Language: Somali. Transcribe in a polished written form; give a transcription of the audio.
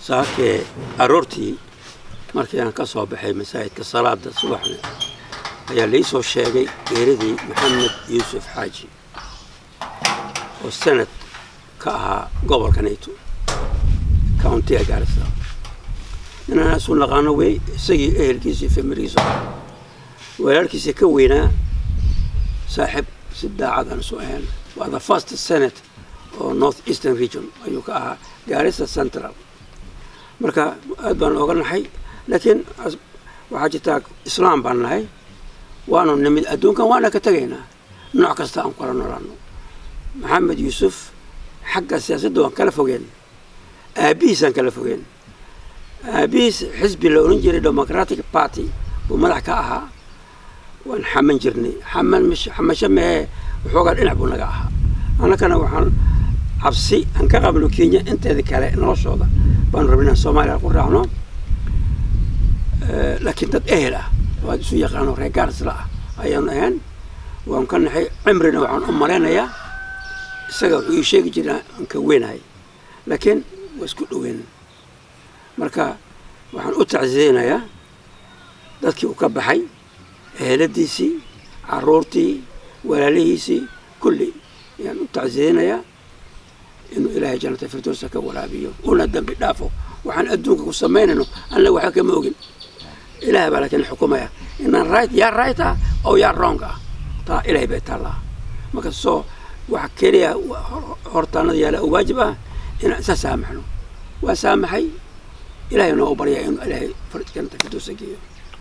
saake aroortii markii aan ka soo baxay masaajidka salaada subaxna ayaa la soo sheegay geeridii Maxamed Yuusuf Xaaji oo sanad ka ahaa gobolka Nayto county Garissa inaan soo naqaano way isagii ehelkiisii familkiisa walaalkiisa ka weynaa saaxib sidaacadan soo ahaan waa the first senate oo North Eastern region ayuu ka ahaa Garissa Central marka aad baan oga naxay laakiin waxa jirta islaam baan nahay waanu nimid adduunkan waana ka tagaynaa nooc kasta aan kala noolaano Maxamed Yuusuf xagga siyaasadda waan kala fogeen aabihiisaan kala fogeen aabihiis xisbi la oran jiray Democratic Party oo madax ka ahaa waan xaman jirnay xamashamee wuxuu dhinac buu naga ahaa anakana waxaan cabsi aan ka qabno Kenya inteeda kale noloshooda baan rabnaa Soomaaliya ku raacno laakiin dad ehel ah oo isu yaqaano reer Garissa ayaan ahaan waan ka naxay cimrina waxaan u mareynayaa isaga uu sheegi jiray aan ka weynahay laakiin waa isku dhaweyn marka waxaan u tacsiyeenayaa dadkii uu ka baxay eheladiisii caruurtii walaalihiisii kulli yaan u tacsiyeenayaa inuu ilaahay jannada firdawsa ka waraabiyo una dambi dhaafo waxaan adduunka ku sameynayno alla waxa kama ogin ilaahay baa laakiin xukumaya inaan right oo yaa wrong ta ilaahay bay taala marka soo wax kaliya hortaanada yaala waajib ah in saamaxno waa saamaxay ilaahay noo bariya inuu ilaahay jannada firdawsa geeyo